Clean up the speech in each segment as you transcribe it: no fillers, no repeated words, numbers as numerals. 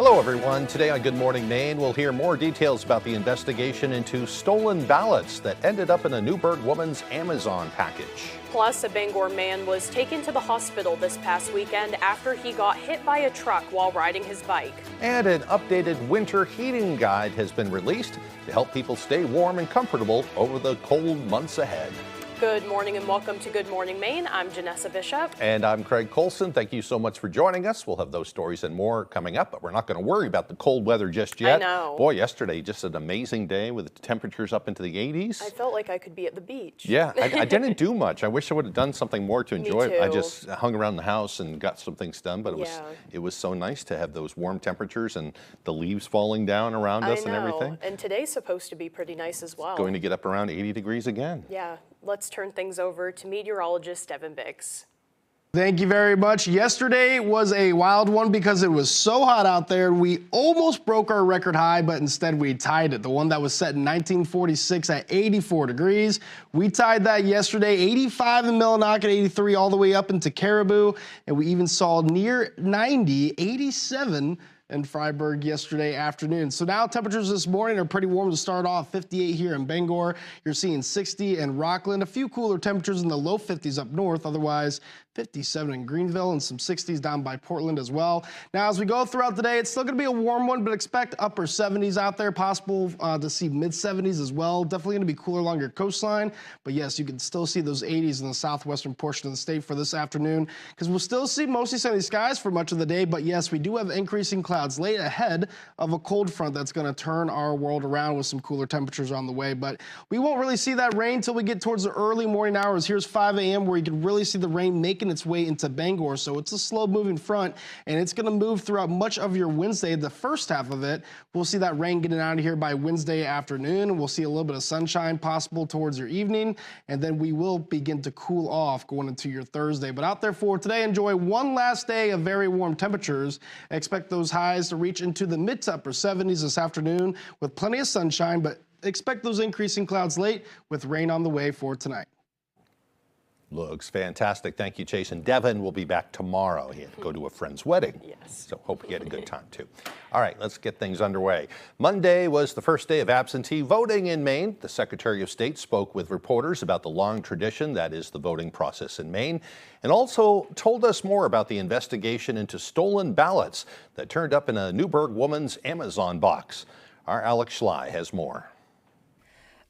Hello, everyone. Today on Good Morning Maine, we'll hear more details about the investigation into stolen ballots that ended up in a Newburgh woman's Amazon package. Plus, a Bangor man was taken to the hospital this past weekend after he got hit by a truck while riding his bike. And an updated winter heating guide has been released to help people stay warm and comfortable over the cold months ahead. Good morning and welcome to Good Morning Maine. I'm Janessa Bishop. And I'm Craig Colson. Thank you so much for joining us. We'll have those stories and more coming up, but we're not going to worry about the cold weather just yet. I know. Boy, yesterday, just an amazing day with the temperatures up into the 80s. I felt like I could be at the beach. Yeah, I didn't do much. I wish I would have done something more to enjoy it. I too. just hung around the house and got some things done, but it was so nice to have those warm temperatures and the leaves falling down around us and everything. And today's supposed to be pretty nice as well. Going to get up around 80 degrees again. Yeah, let's turn things over to meteorologist Devin Biggs. Thank you very much. Yesterday was a wild one because it was so hot out there. We almost broke our record high, but instead we tied it. The one that was set in 1946 at 84 degrees. We tied that yesterday, 85 in Millinocket, 83 all the way up into Caribou. And we even saw near 90, 87 in Freiburg yesterday afternoon. So now temperatures this morning are pretty warm to start off. 58 here in Bangor. You're seeing 60 in Rockland. A few cooler temperatures in the low 50s up north. Otherwise, 57 in Greenville and some 60s down by Portland as well. Now, as we go throughout the day, it's still going to be a warm one, but expect upper 70s out there. Possible to see mid 70s as well. Definitely going to be cooler along your coastline. But yes, you can still see those 80s in the southwestern portion of the state for this afternoon, because we'll still see mostly sunny skies for much of the day. But yes, we do have increasing clouds late ahead of a cold front that's going to turn our world around with some cooler temperatures on the way. But we won't really see that rain until we get towards the early morning hours. Here's 5 a.m. where you can really see the rain making its way into Bangor. So it's a slow moving front, and it's going to move throughout much of your Wednesday. The first half of it, we'll see that rain getting out of here by Wednesday afternoon. We'll see a little bit of sunshine possible towards your evening, and then we will begin to cool off going into your Thursday. But out there for today, enjoy one last day of very warm temperatures. Expect those highs to reach into the mid to upper 70s this afternoon with plenty of sunshine, but expect those increasing clouds late with rain on the way for tonight. Looks fantastic. Thank you, Chase. And Devin will be back tomorrow. He had to go to a friend's wedding. Yes. So hope he had a good time, too. All right, let's get things underway. Monday was the first day of absentee voting in Maine. The Secretary of State spoke with reporters about the long tradition that is the voting process in Maine, and also told us more about the investigation into stolen ballots that turned up in a Newburgh woman's Amazon box. Our Alex Schley has more.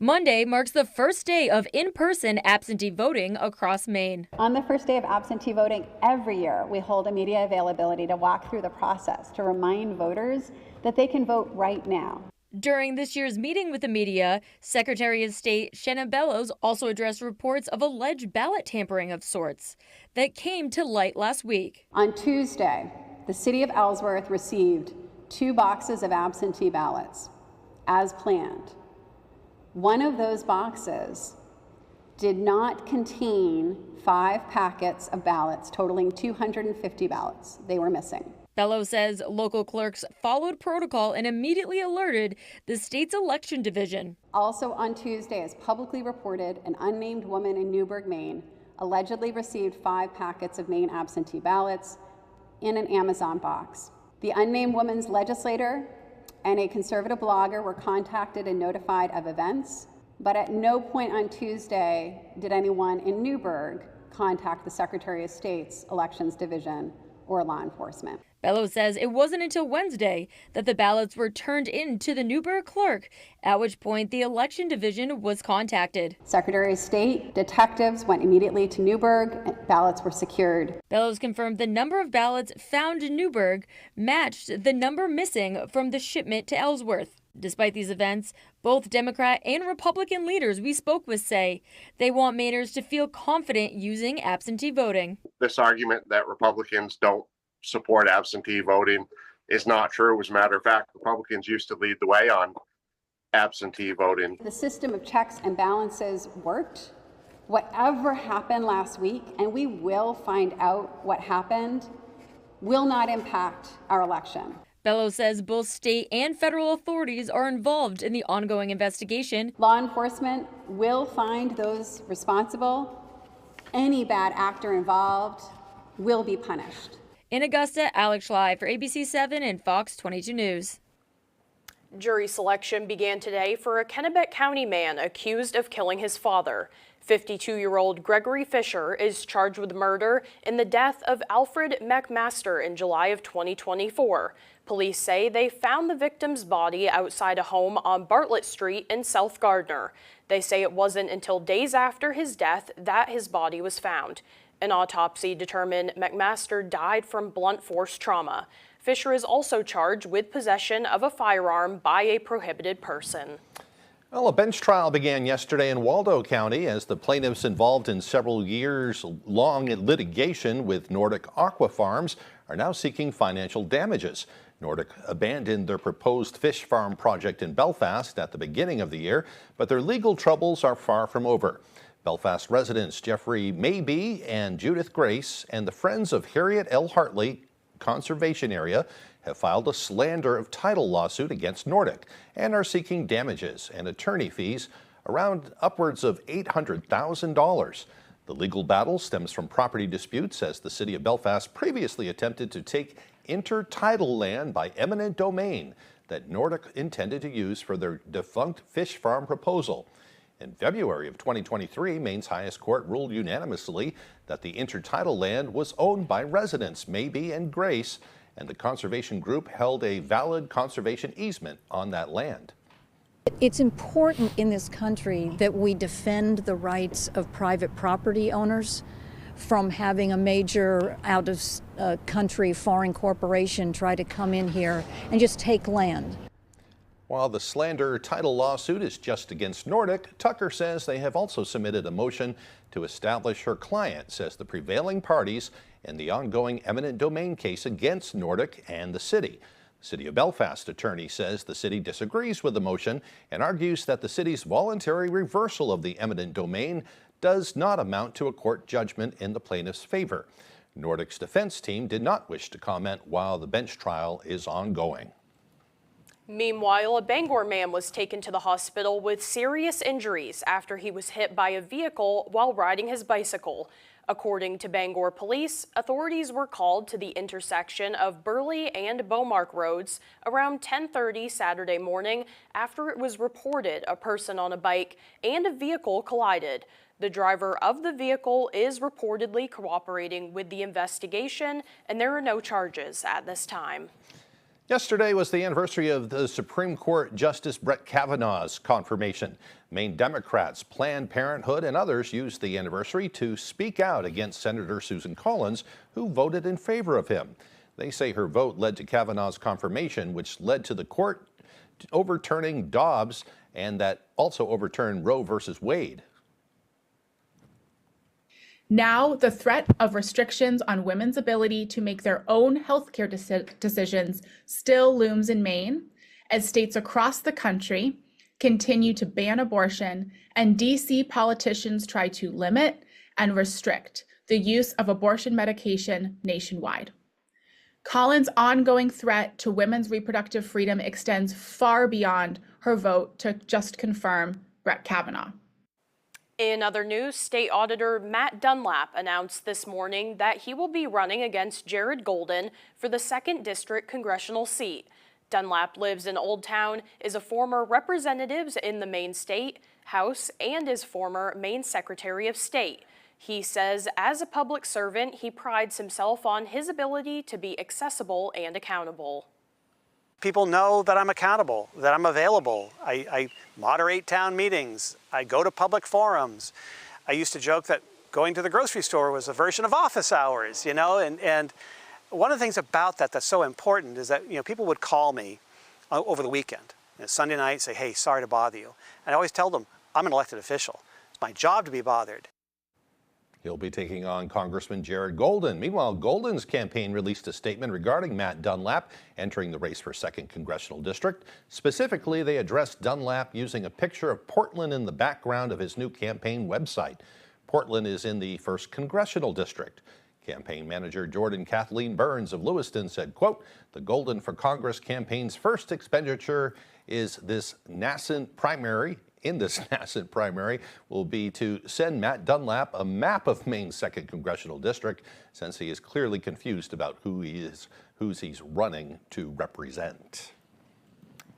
Monday marks the first day of in-person absentee voting across Maine. On the first day of absentee voting every year, we hold a media availability to walk through the process to remind voters that they can vote right now. During this year's meeting with the media, Secretary of State Shannon Bellows also addressed reports of alleged ballot tampering of sorts that came to light last week. On Tuesday, the city of Ellsworth received 2 boxes of absentee ballots, as planned. One of those boxes did not contain 5 packets of ballots totaling 250 ballots. They were missing. Bellows says local clerks followed protocol and immediately alerted the state's election division. Also on Tuesday, as publicly reported, an unnamed woman in Newburgh, Maine, allegedly received 5 packets of Maine absentee ballots in an Amazon box. The unnamed woman's legislator and a conservative blogger were contacted and notified of events, but at no point on Tuesday did anyone in Newburgh contact the Secretary of State's Elections Division or law enforcement. Bellows says it wasn't until Wednesday that the ballots were turned in to the Newburgh clerk, at which point the election division was contacted. Secretary of State detectives went immediately to Newburgh and ballots were secured. Bellows confirmed the number of ballots found in Newburgh matched the number missing from the shipment to Ellsworth. Despite these events, both Democrat and Republican leaders we spoke with say they want Mainers to feel confident using absentee voting. This argument that Republicans don't support absentee voting is not true. As a matter of fact, Republicans used to lead the way on absentee voting. The system of checks and balances worked. Whatever happened last week, and we will find out what happened, will not impact our election. Bellows says both state and federal authorities are involved in the ongoing investigation. Law enforcement will find those responsible. Any bad actor involved will be punished. In Augusta, Alex Schley for ABC7 and Fox 22 News. Jury selection began today for a Kennebec County man accused of killing his father. 52-year-old Gregory Fisher is charged with murder in the death of Alfred McMaster in July of 2024. Police say they found the victim's body outside a home on Bartlett Street in South Gardner. They say it wasn't until days after his death that his body was found. An autopsy determined McMaster died from blunt force trauma. Fisher is also charged with possession of a firearm by a prohibited person. Well, a bench trial began yesterday in Waldo County as the plaintiffs involved in several years-long litigation with Nordic Aqua Farms are now seeking financial damages. Nordic abandoned their proposed fish farm project in Belfast at the beginning of the year, but their legal troubles are far from over. Belfast residents Jeffrey Maybe and Judith Grace and the Friends of Harriet L. Hartley Conservation Area have filed a slander of title lawsuit against Nordic and are seeking damages and attorney fees around upwards of $800,000. The legal battle stems from property disputes as the city of Belfast previously attempted to take intertidal land by eminent domain that Nordic intended to use for their defunct fish farm proposal. In February of 2023, Maine's highest court ruled unanimously that the intertidal land was owned by residents Maybe and Grace, and the conservation group held a valid conservation easement on that land. It's important in this country that we defend the rights of private property owners from having a major out-of-country foreign corporation try to come in here and just take land. While the slander title lawsuit is just against Nordic, Tucker says they have also submitted a motion to establish her client, says the prevailing parties in the ongoing eminent domain case against Nordic and the city. The City of Belfast attorney says the city disagrees with the motion and argues that the city's voluntary reversal of the eminent domain does not amount to a court judgment in the plaintiff's favor. Nordic's defense team did not wish to comment while the bench trial is ongoing. Meanwhile, a Bangor man was taken to the hospital with serious injuries after he was hit by a vehicle while riding his bicycle. According to Bangor police, authorities were called to the intersection of Burley and Beaumark roads around 10:30 Saturday morning after it was reported a person on a bike and a vehicle collided. The driver of the vehicle is reportedly cooperating with the investigation, and there are no charges at this time. Yesterday was the anniversary of the Supreme Court Justice Brett Kavanaugh's confirmation. Maine Democrats, Planned Parenthood, and others used the anniversary to speak out against Senator Susan Collins, who voted in favor of him. They say her vote led to Kavanaugh's confirmation, which led to the court overturning Dobbs, and that also overturned Roe versus Wade. Now, the threat of restrictions on women's ability to make their own healthcare decisions still looms in Maine as states across the country continue to ban abortion and DC politicians try to limit and restrict the use of abortion medication nationwide. Collins' ongoing threat to women's reproductive freedom extends far beyond her vote to just confirm Brett Kavanaugh. In other news, State Auditor Matt Dunlap announced this morning that he will be running against Jared Golden for the 2nd District congressional seat. Dunlap lives in Old Town, is a former representative in the Maine State House, and is former Maine Secretary of State. He says as a public servant, he prides himself on his ability to be accessible and accountable. People know that I'm accountable, that I'm available. I moderate town meetings. I go to public forums. I used to joke that going to the grocery store was a version of office hours, you know, and one of the things about that that's so important is that, you know, people would call me over the weekend, Sunday night, say, hey, sorry to bother you. And I always tell them, I'm an elected official. It's my job to be bothered. He'll be taking on Congressman Jared Golden. Meanwhile, Golden's campaign released a statement regarding Matt Dunlap entering the race for 2nd Congressional District. Specifically, they addressed Dunlap using a picture of Portland in the background of his new campaign website. Portland is in the 1st Congressional District. Campaign manager Jordan Kathleen Burns of Lewiston said, quote, the Golden for Congress campaign's first expenditure is this nascent primary in this nascent primary will be to send Matt Dunlap a map of Maine's 2nd Congressional District, since he is clearly confused about who he's running to represent.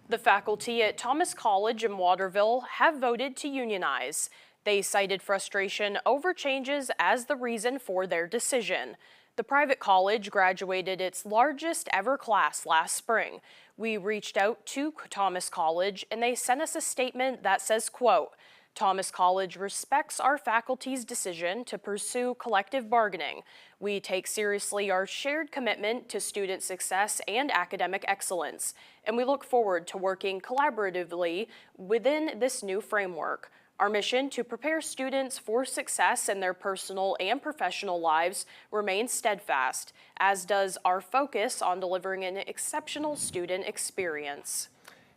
The faculty at Thomas College in Waterville have voted to unionize. They cited frustration over changes as the reason for their decision. The private college graduated its largest ever class last spring. We reached out to Thomas College and they sent us a statement that says, quote, Thomas College respects our faculty's decision to pursue collective bargaining. We take seriously our shared commitment to student success and academic excellence, and we look forward to working collaboratively within this new framework. Our mission to prepare students for success in their personal and professional lives remains steadfast, as does our focus on delivering an exceptional student experience.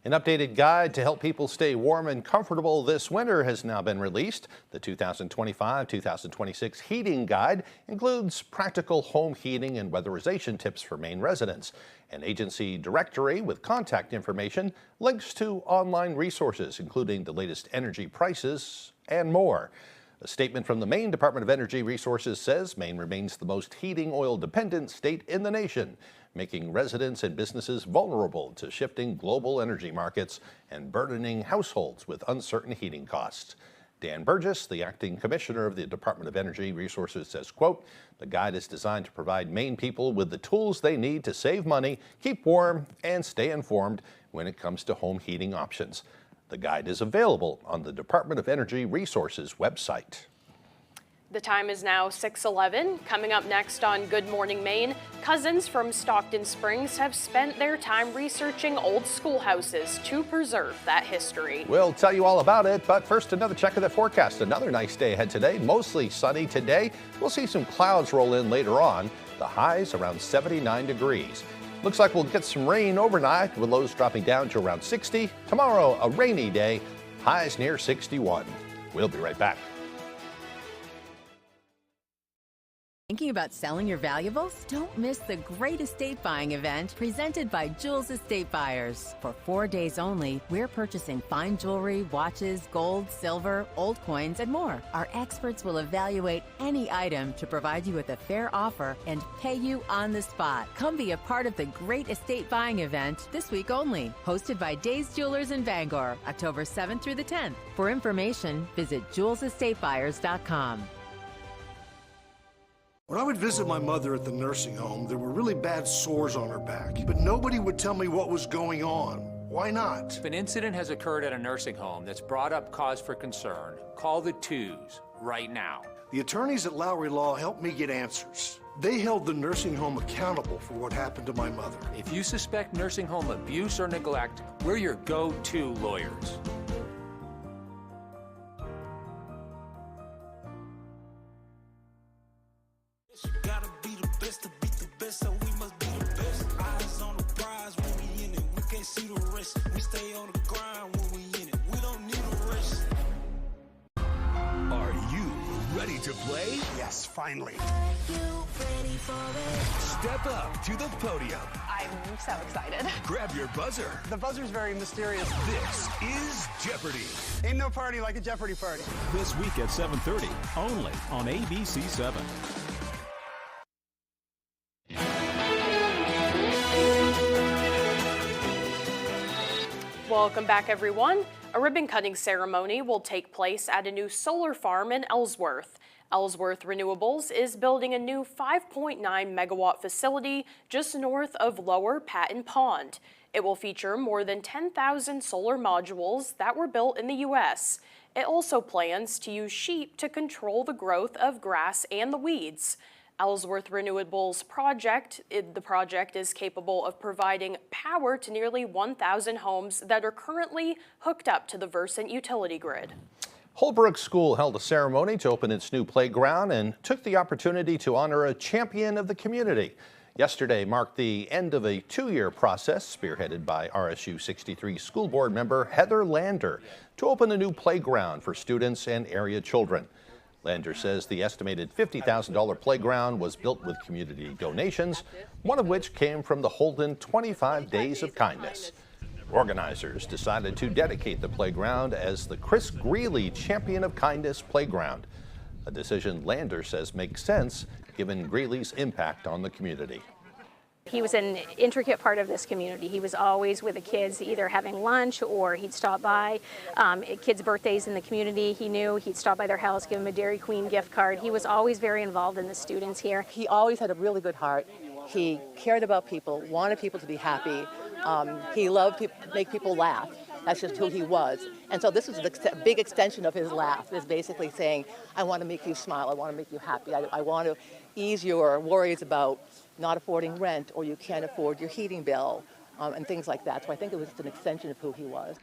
An updated guide to help people stay warm and comfortable this winter has now been released. The 2025-2026 heating guide includes practical home heating and weatherization tips for Maine residents. An agency directory with contact information, links to online resources, including the latest energy prices and more. A statement from the Maine Department of Energy Resources says Maine remains the most heating oil dependent state in the nation, making residents and businesses vulnerable to shifting global energy markets and burdening households with uncertain heating costs. Dan Burgess, the acting commissioner of the Department of Energy Resources, says, quote, the guide is designed to provide Maine people with the tools they need to save money, keep warm, and stay informed when it comes to home heating options. The guide is available on the Department of Energy Resources website. The time is now 6:11. Coming up next on Good Morning Maine, cousins from Stockton Springs have spent their time researching old schoolhouses to preserve that history. We'll tell you all about it, but first another check of the forecast. Another nice day ahead today, mostly sunny today. We'll see some clouds roll in later on. The highs around 79 degrees. Looks like we'll get some rain overnight, with lows dropping down to around 60. Tomorrow, a rainy day, highs near 61. We'll be right back. Thinking about selling your valuables? Don't miss the great estate buying event presented by Jules Estate Buyers. For 4 days only, we're purchasing fine jewelry, watches, gold, silver, old coins, and more. Our experts will evaluate any item to provide you with a fair offer and pay you on the spot. Come be a part of the great estate buying event this week only. Hosted by Days Jewelers in Bangor, October 7th through the 10th. For information, visit julesestatebuyers.com. When I would visit my mother at the nursing home, there were really bad sores on her back, but nobody would tell me what was going on. Why not? If an incident has occurred at a nursing home that's brought up cause for concern, call the twos right now. The attorneys at Lowry Law helped me get answers. They held the nursing home accountable for what happened to my mother. If you suspect nursing home abuse or neglect, we're your go-to lawyers. Gotta be the best to beat the best, so we must be the best. Eyes on the prize when we in it. We can't see the rest. We stay on the grind when we in it. We don't need a rest. Are you ready to play? Yes, finally. Step up to the podium. I'm so excited. Grab your buzzer. The buzzer's very mysterious. This is Jeopardy! Ain't no party like a Jeopardy party. This week at 7:30, only on ABC 7. Welcome back, everyone. A ribbon cutting ceremony will take place at a new solar farm in Ellsworth. Ellsworth Renewables is building a new 5.9 megawatt facility just north of Lower Patton Pond. It will feature more than 10,000 solar modules that were built in the U.S. It also plans to use sheep to control the growth of grass and the weeds. Ellsworth Renewables project is capable of providing power to nearly 1,000 homes that are currently hooked up to the Versant utility grid. Holbrook School held a ceremony to open its new playground and took the opportunity to honor a champion of the community. Yesterday marked the end of a 2-year process spearheaded by RSU 63 school board member Heather Lander to open a new playground for students and area children. Lander says the estimated $50,000 playground was built with community donations, one of which came from the Holden 25 Days of Kindness. Organizers decided to dedicate the playground as the Chris Greeley Champion of Kindness Playground, a decision Lander says makes sense given Greeley's impact on the community. He was an intricate part of this community. He was always with the kids, either having lunch or he'd stop by. Kids' birthdays in the community, he knew. He'd stop by their house, give them a Dairy Queen gift card. He was always very involved in the students here. He always had a really good heart. He cared about people, wanted people to be happy. He loved to make people laugh. That's just who he was. And so this is a big extension of his laugh, is basically saying, I want to make you smile, I want to make you happy, I want to ease your worries about not affording rent, or you can't afford your heating bill, and things like that. So I think it was just an extension of who he was.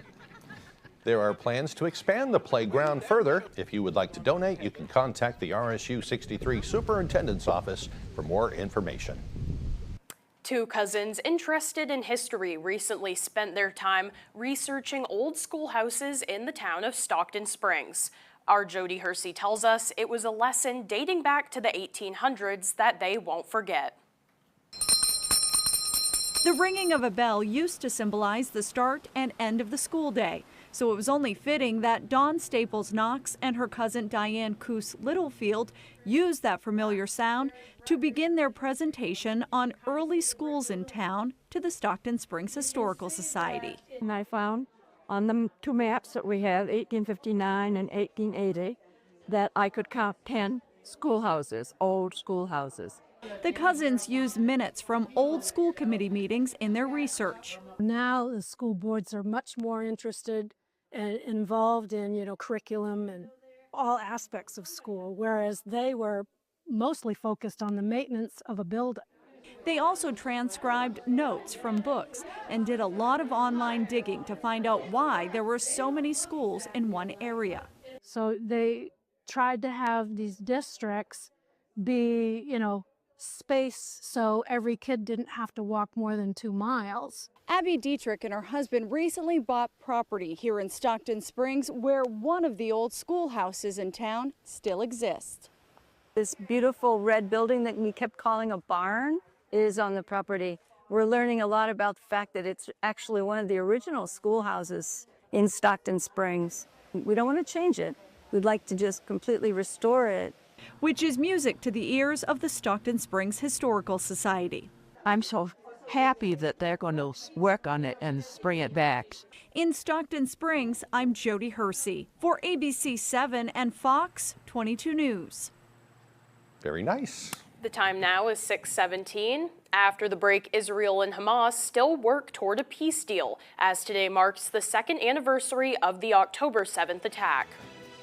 There are plans to expand the playground further. If you would like to donate, you can contact the RSU 63 Superintendent's Office for more information. Two cousins interested in history recently spent their time researching old schoolhouses in the town of Stockton Springs. Our Jody Hersey tells us it was a lesson dating back to the 1800s that they won't forget. The ringing of a bell used to symbolize the start and end of the school day, so it was only fitting that Dawn Staples Knox and her cousin Diane Coos Littlefield used that familiar sound to begin their presentation on early schools in town to the Stockton Springs Historical Society. And I found on the two maps that we have, 1859 and 1880, that I could count 10 schoolhouses, old schoolhouses. The cousins used minutes from old school committee meetings in their research. Now the school boards are much more interested and involved in, curriculum and all aspects of school, whereas they were mostly focused on the maintenance of a building. They also transcribed notes from books and did a lot of online digging to find out why there were so many schools in one area. So they tried to have these districts be, space so every kid didn't have to walk more than 2 miles. Abby Dietrich and her husband recently bought property here in Stockton Springs where one of the old schoolhouses in town still exists. This beautiful red building that we kept calling a barn is on the property. We're learning a lot about the fact that it's actually one of the original schoolhouses in Stockton Springs. We don't want to change it. We'd like to just completely restore it. Which is music to the ears of the Stockton Springs Historical Society. I'm so happy that they're going to work on it and bring it back. In Stockton Springs, I'm Jody Hersey for ABC 7 and Fox 22 News. Very nice. The time now is 6:17. After the break, Israel and Hamas still work toward a peace deal, as today marks the second anniversary of the October 7th attack.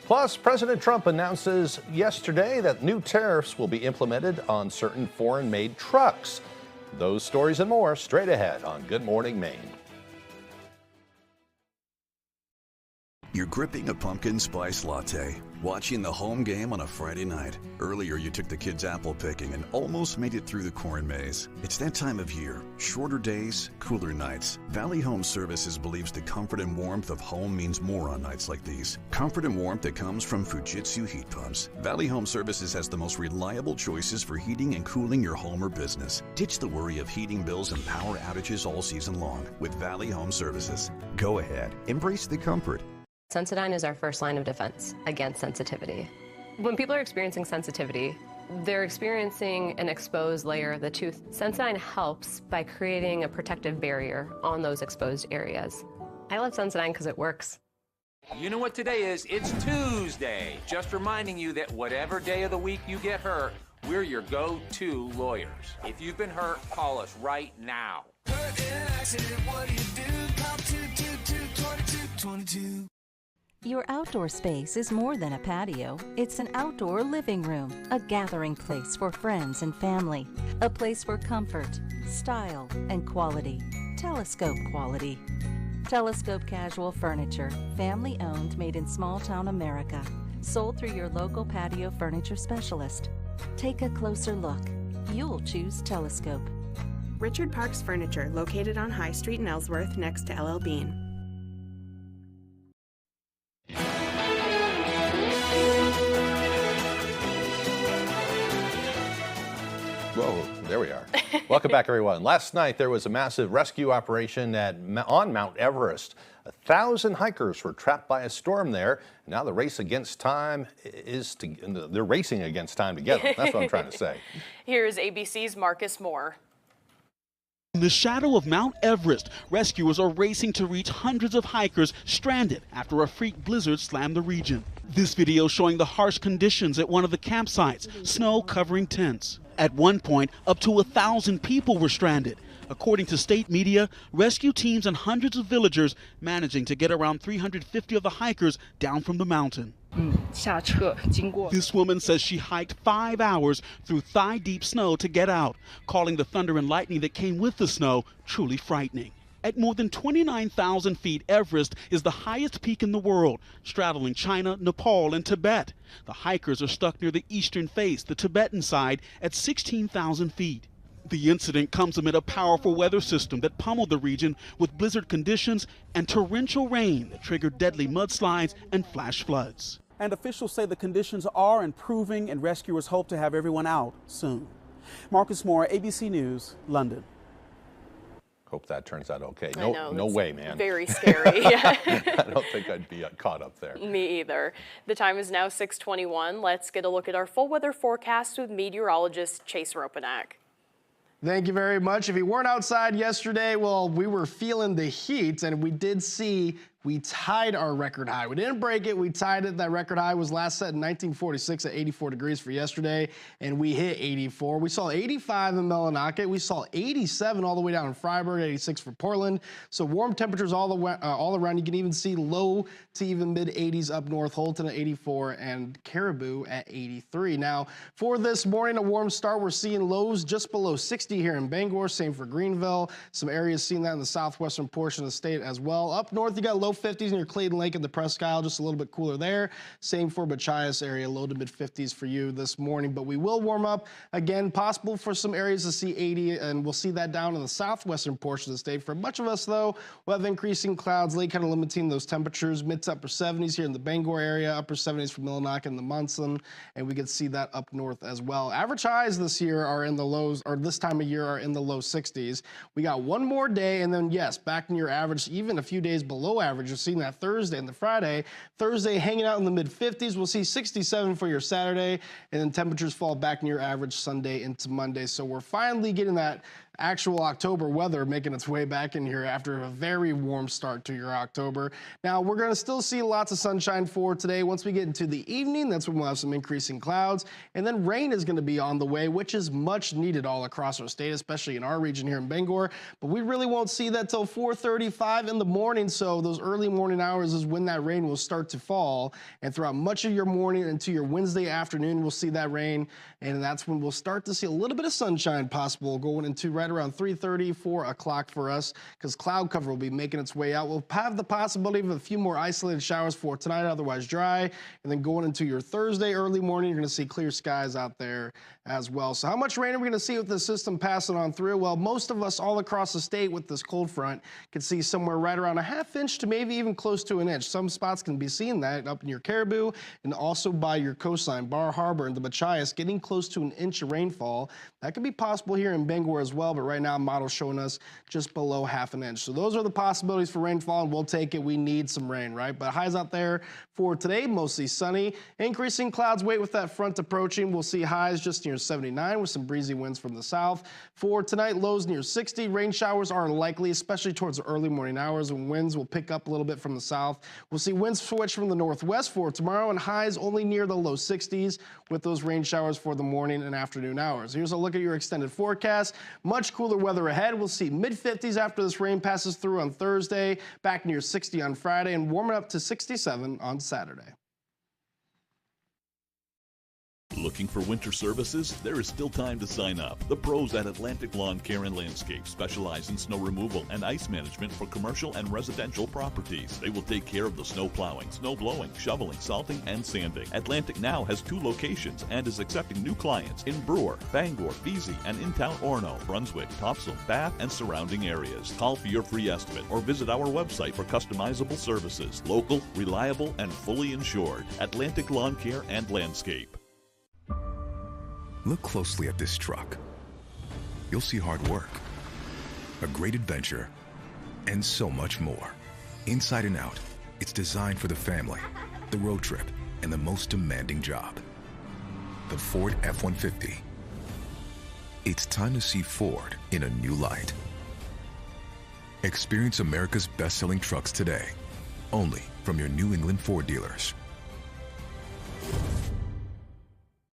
Plus, President Trump announces yesterday that new tariffs will be implemented on certain foreign-made trucks. Those stories and more straight ahead on Good Morning Maine. You're gripping a pumpkin spice latte, watching the home game on a Friday night. Earlier, you took the kids apple picking and almost made it through the corn maze. It's that time of year. Shorter days, cooler nights. Valley Home Services believes the comfort and warmth of home means more on nights like these. Comfort and warmth that comes from Fujitsu heat pumps. Valley Home Services has the most reliable choices for heating and cooling your home or business. Ditch the worry of heating bills and power outages all season long with Valley Home Services. Go ahead, embrace the comfort. Sensodyne is our first line of defense against sensitivity. When people are experiencing sensitivity, they're experiencing an exposed layer of the tooth. Sensodyne helps by creating a protective barrier on those exposed areas. I love Sensodyne because it works. You know what today is? It's Tuesday. Just reminding you that whatever day of the week you get hurt, we're your go-to lawyers. If you've been hurt, call us right now. Hurt in an accident, what do you do? Call 222-2222. Your outdoor space is more than a patio. It's an outdoor living room, a gathering place for friends and family, a place for comfort, style, and quality. Telescope quality. Telescope Casual Furniture, family-owned, made in small-town America. Sold through your local patio furniture specialist. Take a closer look. You'll choose Telescope. Richard Parks Furniture, located on High Street in Ellsworth, next to LL Bean. Well, There we are. Welcome back, everyone. Last night, there was a massive rescue operation on Mount Everest. 1,000 hikers were trapped by a storm there. Now the race against time they're racing against time together. That's what I'm trying to say. Here's ABC's Marcus Moore. In the shadow of Mount Everest, rescuers are racing to reach hundreds of hikers stranded after a freak blizzard slammed the region. This video showing the harsh conditions at one of the campsites, snow covering tents. At one point, up to 1,000 people were stranded. According to state media, rescue teams and hundreds of villagers managing to get around 350 of the hikers down from the mountain. This woman says she hiked 5 hours through thigh-deep snow to get out, calling the thunder and lightning that came with the snow truly frightening. At more than 29,000 feet, Everest is the highest peak in the world, straddling China, Nepal, and Tibet. The hikers are stuck near the eastern face, the Tibetan side, at 16,000 feet. The incident comes amid a powerful weather system that pummeled the region with blizzard conditions and torrential rain that triggered deadly mudslides and flash floods. And officials say the conditions are improving and rescuers hope to have everyone out soon. Marcus Moore, ABC News, London. Hope that turns out okay. I know, No way, man. Very scary. I don't think I'd be caught up there. Me either. The time is now 6:21. Let's get a look at our full weather forecast with meteorologist Chase Ropanak. Thank you very much. If you weren't outside yesterday, well, we were feeling the heat, and we did see we tied our record high. We didn't break it, we tied it. That record high was last set in 1946 at 84 degrees for yesterday, and we hit 84. We saw 85 in Millinocket. We saw 87 all the way down in Freiburg, 86 for Portland. So warm temperatures all around. You can even see low to even mid-80s up north, Holton at 84 and Caribou at 83. Now, for this morning, a warm start. We're seeing lows just below 60 here in Bangor, same for Greenville. Some areas seeing that in the southwestern portion of the state as well. Up north, you got low 50s near Clayton Lake and the Presque Isle, just a little bit cooler there. Same for Machias area, low to mid 50s for you this morning, but we will warm up again. Possible for some areas to see 80, and we'll see that down in the southwestern portion of the state. For much of us, though, we'll have increasing clouds, late kind of limiting those temperatures. Mid to upper 70s here in the Bangor area, upper 70s for Millinocket and the Munson, and we can see that up north as well. Average highs this year are in the lows, or this time of year are in the low 60s. We got one more day, and then yes, back in your average, even a few days below average. You're seeing that Thursday and the Friday. Thursday hanging out in the mid 50s. We'll see 67 for your Saturday, and then temperatures fall back in your average Sunday into Monday. So we're finally getting that actual October weather making its way back in here after a very warm start to your October. Now, we're going to still see lots of sunshine for today. Once we get into the evening, that's when we'll have some increasing clouds. And then rain is going to be on the way, which is much needed all across our state, especially in our region here in Bangor. But we really won't see that till 4:35 in the morning. So those early morning hours is when that rain will start to fall. And throughout much of your morning into your Wednesday afternoon, we'll see that rain. And that's when we'll start to see a little bit of sunshine possible going into right around 3:30, 4 o'clock for us, because cloud cover will be making its way out. We'll have the possibility of a few more isolated showers for tonight, otherwise dry. And then going into your Thursday early morning, you're going to see clear skies out there as well. So how much rain are we going to see with this system passing on through? Well, most of us all across the state with this cold front can see somewhere right around a ½ inch to maybe even close to an inch. Some spots can be seeing that up in your Caribou and also by your coastline, Bar Harbor and the Machias, getting close to an inch of rainfall. That could be possible here in Bangor as well, but right now model's showing us just below ½ an inch. So those are the possibilities for rainfall, and we'll take it. We need some rain, right? But highs out there for today, mostly sunny. Increasing clouds wait with that front approaching. We'll see highs just near 79 with some breezy winds from the south. For tonight, lows near 60. Rain showers are likely, especially towards the early morning hours when winds will pick up a little bit from the south. We'll see winds switch from the northwest for tomorrow, and highs only near the low 60s with those rain showers for the morning and afternoon hours. Here's a look at your extended forecast. Much cooler weather ahead. We'll see mid-50s after this rain passes through on Thursday, back near 60 on Friday, and warming up to 67 on Saturday. Looking for winter services? There is still time to sign up. The pros at Atlantic Lawn Care and Landscape specialize in snow removal and ice management for commercial and residential properties. They will take care of the snow plowing, snow blowing, shoveling, salting, and sanding. Atlantic now has 2 locations and is accepting new clients in Brewer, Bangor, Vesey, and in town Orono, Brunswick, Topsail, Bath, and surrounding areas. Call for your free estimate or visit our website for customizable services. Local, reliable, and fully insured. Atlantic Lawn Care and Landscape. Look closely at this truck. you'll see hard work, a great adventure, and so much more. Inside and Out, it's designed for the family, the road trip, and the most demanding job. The Ford F-150. It's time to see Ford in a new light. Experience America's best-selling trucks today, only from your New England Ford dealers.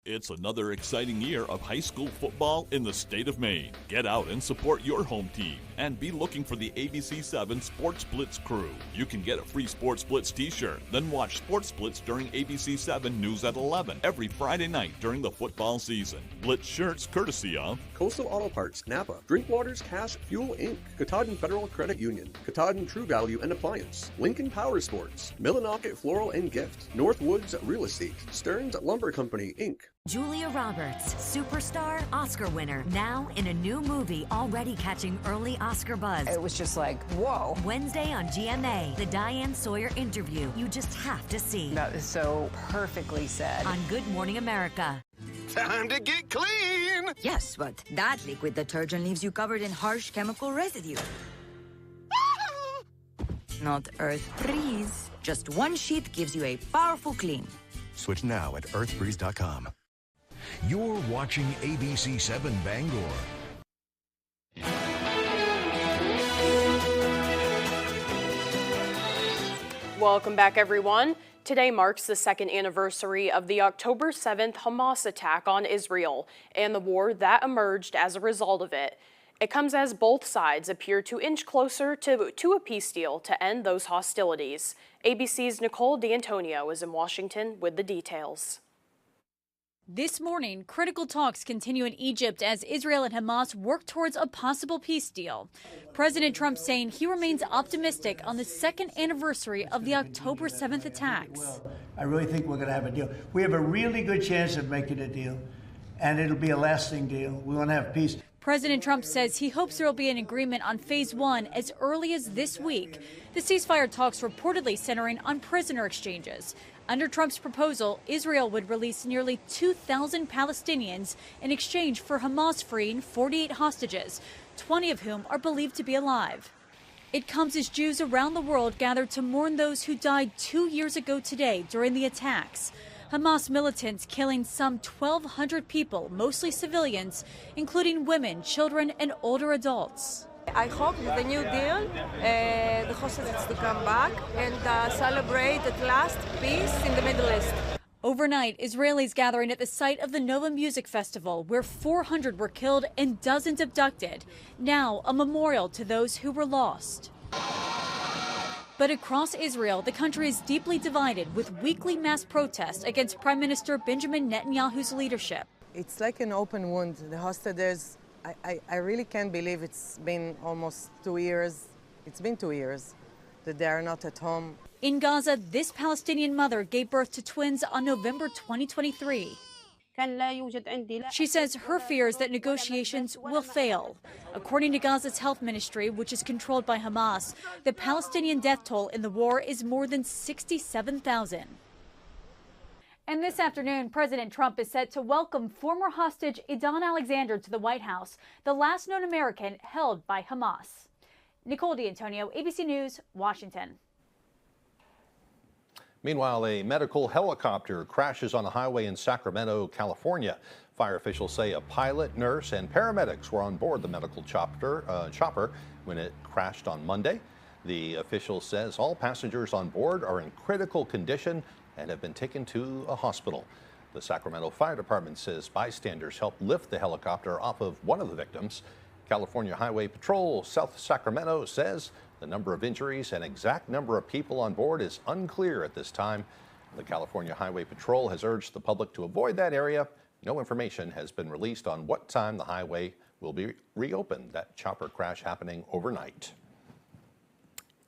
It's another exciting year of high school football in the state of Maine. Get out and support your home team and be looking for the ABC7 Sports Blitz crew. You can get a free Sports Blitz t-shirt, then watch Sports Blitz during ABC7 News at 11 every Friday night during the football season. Blitz shirts courtesy of Coastal Auto Parts, Napa, Drinkwaters Cash Fuel Inc., Katahdin Federal Credit Union, Katahdin True Value and Appliance, Lincoln Power Sports, Millinocket Floral and Gift, Northwoods Real Estate, Stearns Lumber Company Inc. Julia Roberts, superstar, Oscar winner, now in a new movie already catching early Oscar buzz. It was just like, whoa. Wednesday on GMA, the Diane Sawyer interview you just have to see. That is so perfectly said. On Good Morning America. Time to get clean! Yes, but that liquid detergent leaves you covered in harsh chemical residue. Not Earth Breeze. Just one sheet gives you a powerful clean. Switch now at earthbreeze.com. You're watching ABC7 Bangor. Welcome back, everyone. Today marks the second anniversary of the October 7th Hamas attack on Israel and the war that emerged as a result of it. It comes as both sides appear to inch closer to a peace deal to end those hostilities. ABC's Nicole D'Antonio is in Washington with the details. This morning, critical talks continue in Egypt as Israel and Hamas work towards a possible peace deal. President Trump saying he remains optimistic on the second anniversary of the October 7th attacks. I really think we're going to have a deal. We have a really good chance of making a deal, and it'll be a lasting deal. We want to have peace. President Trump says he hopes there will be an agreement on phase one as early as this week. The ceasefire talks reportedly centering on prisoner exchanges. Under Trump's proposal, Israel would release nearly 2,000 Palestinians in exchange for Hamas freeing 48 hostages, 20 of whom are believed to be alive. It comes as Jews around the world gather to mourn those who died 2 years ago today during the attacks. Hamas militants killing some 1,200 people, mostly civilians, including women, children, and older adults. I hope with the new deal, the hostages to come back and celebrate at last peace in the Middle East. Overnight, Israelis gathering at the site of the Nova Music Festival, where 400 were killed and dozens abducted. Now, a memorial to those who were lost. But across Israel, the country is deeply divided, with weekly mass protests against Prime Minister Benjamin Netanyahu's leadership. It's like an open wound. The hostages, I really can't believe it's been almost 2 years. It's been 2 years that they are not at home. In Gaza, this Palestinian mother gave birth to twins on November 2023. She says her fear is that negotiations will fail. According to Gaza's health ministry, which is controlled by Hamas, the Palestinian death toll in the war is more than 67,000. And this afternoon, President Trump is set to welcome former hostage Idan Alexander to the White House, the last known American held by Hamas. Nicole D'Antonio, ABC News, Washington. Meanwhile, a medical helicopter crashes on a highway in Sacramento, California. Fire officials say a pilot, nurse, and paramedics were on board the medical chopper when it crashed on Monday. The official says all passengers on board are in critical condition and have been taken to a hospital. The Sacramento Fire Department says bystanders helped lift the helicopter off of one of the victims. California Highway Patrol South Sacramento says the number of injuries and exact number of people on board is unclear at this time. The California Highway Patrol has urged the public to avoid that area. No information has been released on what time the highway will be reopened. That chopper crash happening overnight.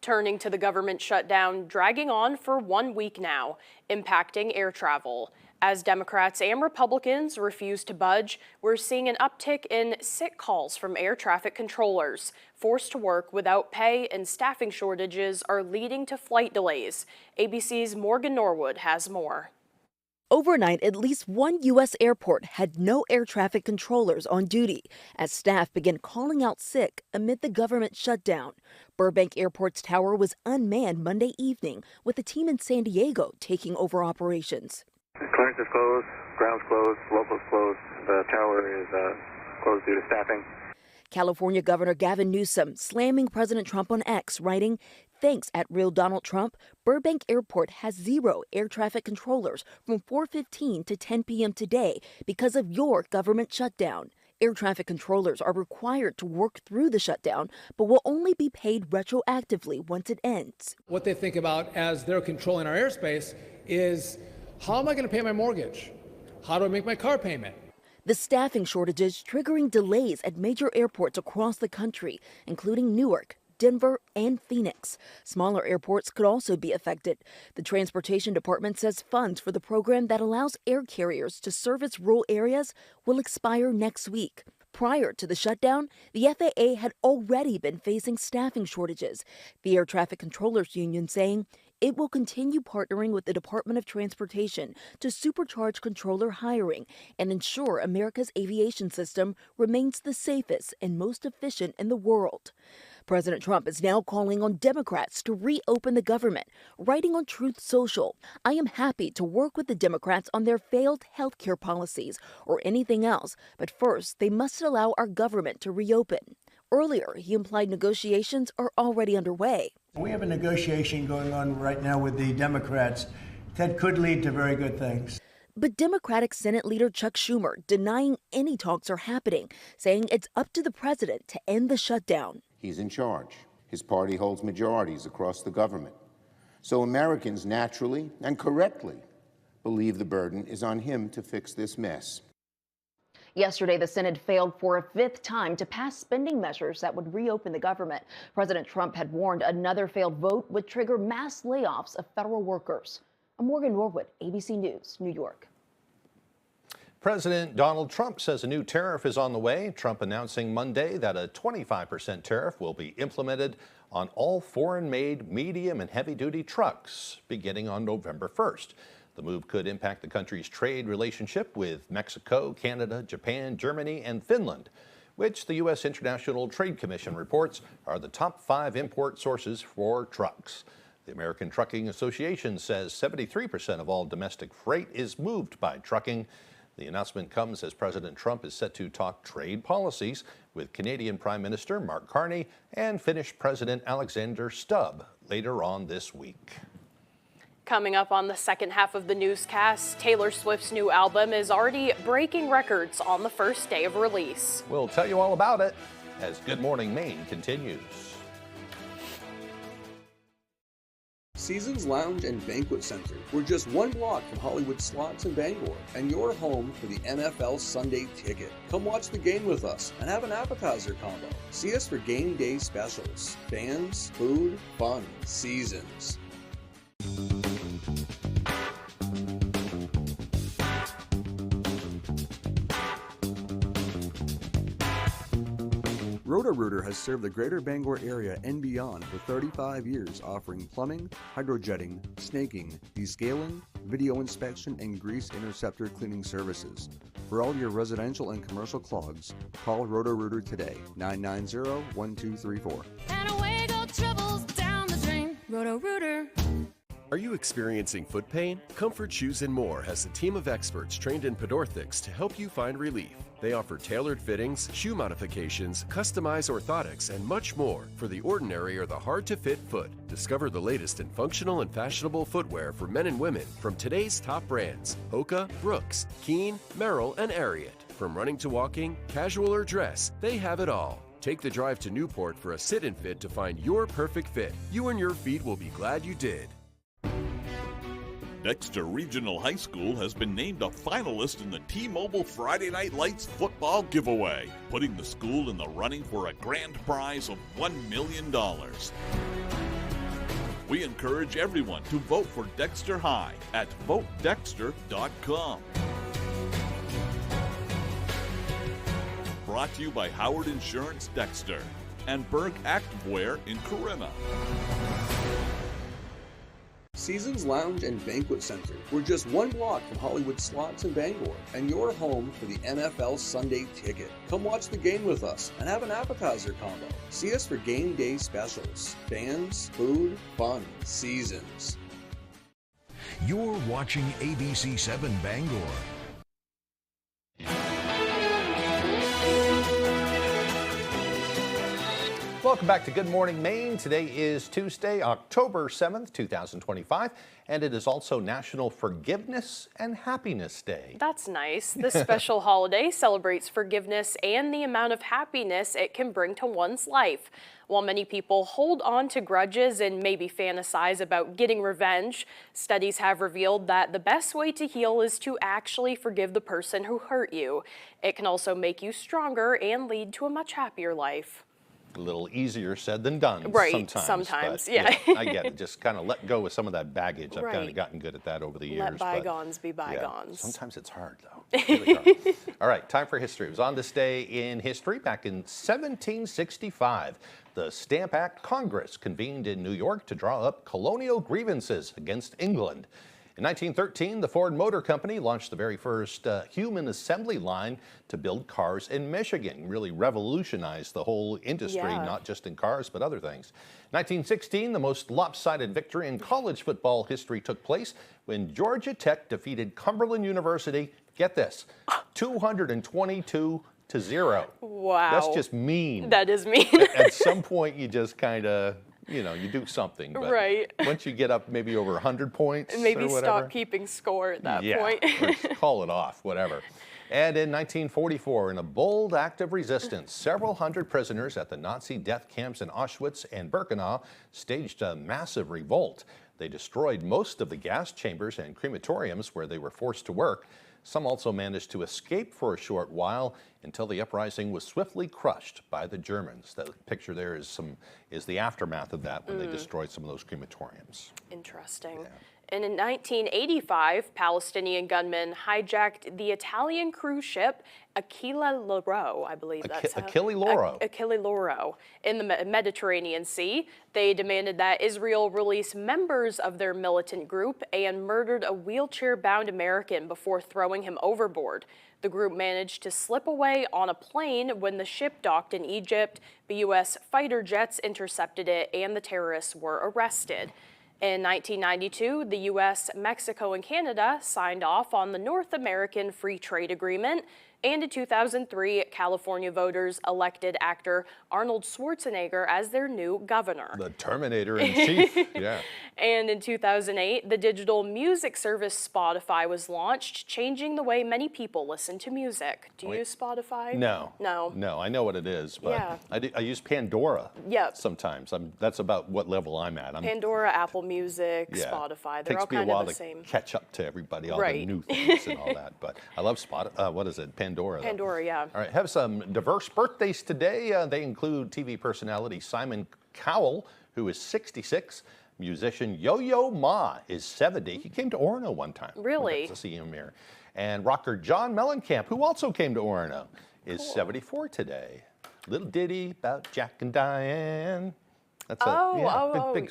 Turning to the government shutdown, dragging on for 1 week now, impacting air travel. As Democrats and Republicans refuse to budge, we're seeing an uptick in sick calls from air traffic controllers. Forced to work without pay and staffing shortages are leading to flight delays. ABC's Morgan Norwood has more. Overnight, at least one U.S. airport had no air traffic controllers on duty as staff began calling out sick amid the government shutdown. Burbank Airport's tower was unmanned Monday evening, with a team in San Diego taking over operations. Clearance is closed, ground's closed, local's closed. The tower is closed due to staffing. California Governor Gavin Newsom slamming President Trump on X, writing, "Thanks at Real Donald Trump, Burbank Airport has 0 air traffic controllers from 4:15 to 10 p.m. today because of your government shutdown." Air traffic controllers are required to work through the shutdown, but will only be paid retroactively once it ends. What they think about as they're controlling our airspace is, how am I going to pay my mortgage? How do I make my car payment? The staffing shortages triggering delays at major airports across the country, including Newark, Denver, and Phoenix. Smaller airports could also be affected. The Transportation Department says funds for the program that allows air carriers to service rural areas will expire next week. Prior to the shutdown, the FAA had already been facing staffing shortages. The Air Traffic Controllers Union saying it will continue partnering with the Department of Transportation to supercharge controller hiring and ensure America's aviation system remains the safest and most efficient in the world. President Trump is now calling on Democrats to reopen the government, writing on Truth Social, "I am happy to work with the Democrats on their failed health care policies or anything else, but first they must allow our government to reopen." Earlier, he implied negotiations are already underway. We have a negotiation going on right now with the Democrats that could lead to very good things. But Democratic Senate Leader Chuck Schumer denying any talks are happening, saying it's up to the president to end the shutdown. He's in charge. His party holds majorities across the government. So Americans naturally and correctly believe the burden is on him to fix this mess. Yesterday, the Senate failed for a 5th time to pass spending measures that would reopen the government. President Trump had warned another failed vote would trigger mass layoffs of federal workers. I'm Morgan Norwood, ABC News, New York. President Donald Trump says a new tariff is on the way. Trump announcing Monday that a 25% tariff will be implemented on all foreign-made medium and heavy-duty trucks beginning on November 1st. The move could impact the country's trade relationship with Mexico, Canada, Japan, Germany, and Finland, which the U.S. International Trade Commission reports are the top 5 import sources for trucks. The American Trucking Association says 73% of all domestic freight is moved by trucking. The announcement comes as President Trump is set to talk trade policies with Canadian Prime Minister Mark Carney and Finnish President Alexander Stubb later on this week. Coming up on the second half of the newscast, Taylor Swift's new album is already breaking records on the first day of release. We'll tell you all about it as Good Morning Maine continues. Seasons Lounge and Banquet Center. We're just 1 block from Hollywood Slots in Bangor, and you're home for the NFL Sunday Ticket. Come watch the game with us and have an appetizer combo. See us for game day specials. Bands, food, fun, seasons. Roto-Rooter has served the greater Bangor area and beyond for 35 years, offering plumbing, hydrojetting, snaking, descaling, video inspection, and grease interceptor cleaning services. For all your residential and commercial clogs, call Roto-Rooter today, 990-1234. And away go troubles down the drain. Roto-Rooter. Are you experiencing foot pain? Comfort Shoes & More has a team of experts trained in podorthics to help you find relief. They offer tailored fittings, shoe modifications, customized orthotics, and much more for the ordinary or the hard-to-fit foot. Discover the latest in functional and fashionable footwear for men and women from today's top brands: Hoka, Brooks, Keen, Merrill, and Ariat. From running to walking, casual or dress, they have it all. Take the drive to Newport for a sit-and fit to find your perfect fit. You and your feet will be glad you did. Dexter Regional High School has been named a finalist in the T-Mobile Friday Night Lights football giveaway, putting the school in the running for a grand prize of $1 million. We encourage everyone to vote for Dexter High at votedexter.com. Brought to you by Howard Insurance Dexter and Berg Activewear in Corinna. Seasons Lounge and Banquet Center. We're just one block from Hollywood Slots in Bangor, and you're home for the NFL Sunday Ticket. Come watch the game with us and have an appetizer combo. See us for game day specials. Bands, food, fun, seasons. You're watching ABC 7 Bangor. Welcome back to Good Morning Maine. Today is Tuesday, October 7th, 2025, and it is also National Forgiveness and Happiness Day. That's nice. This special holiday celebrates forgiveness and the amount of happiness it can bring to one's life. While many people hold on to grudges and maybe fantasize about getting revenge, studies have revealed that the best way to heal is to actually forgive the person who hurt you. It can also make you stronger and lead to a much happier life. A little easier said than done. Right, sometimes. Yeah. I get it. Just kind of let go of some of that baggage. I've kind Right. of gotten good at that over the years. Let bygones be bygones. Yeah, sometimes it's hard, though. Really hard. All right, time for history. It was on this day in history back in 1765. The Stamp Act Congress convened in New York to draw up colonial grievances against England. In 1913, the Ford Motor Company launched the very first human assembly line to build cars in Michigan. Really revolutionized the whole industry, not just in cars, but other things. 1916, the most lopsided victory in college football history took place when Georgia Tech defeated Cumberland University, get this, 222-0. Wow. That's just mean. That is mean. At some point, you just kind of, you do something. But right. Once you get up maybe over 100 points And maybe or whatever, stop keeping score at that point. or just call it off, whatever. And in 1944, in a bold act of resistance, several hundred prisoners at the Nazi death camps in Auschwitz and Birkenau staged a massive revolt. They destroyed most of the gas chambers and crematoriums where they were forced to work. Some also managed to escape for a short while until the uprising was swiftly crushed by the Germans. The picture there is the aftermath of that when they destroyed some of those crematoriums. Interesting. Yeah. And in 1985, Palestinian gunmen hijacked the Italian cruise ship Achille Lauro, I believe that's Achille Lauro. Achille Lauro in the Mediterranean Sea. They demanded that Israel release members of their militant group and murdered a wheelchair-bound American before throwing him overboard. The group managed to slip away on a plane when the ship docked in Egypt. The U.S. fighter jets intercepted it and the terrorists were arrested. In 1992, the U.S., Mexico, and Canada signed off on the North American Free Trade Agreement. And in 2003, California voters elected actor Arnold Schwarzenegger as their new governor. The Terminator in chief, yeah. And in 2008, the digital music service Spotify was launched, changing the way many people listen to music. Do you use Spotify? No. No. No, I know what it is, but Yeah. I use Pandora Yep. sometimes. That's about what level I'm at. Pandora, Apple Music, Yeah. Spotify, they're Takes all me a kind while of the to same. catch up to everybody, all Right. the new things and all that. But I love what is it? Pandora. though. Pandora, yeah. All right, have some diverse birthdays today. They include TV personality Simon Cowell, who is 66. Musician Yo-Yo Ma is 70. He came to Orono one time. Really? We got to see him here. And rocker John Mellencamp, who also came to Orono, is 74 today. Little ditty about Jack and Diane. That's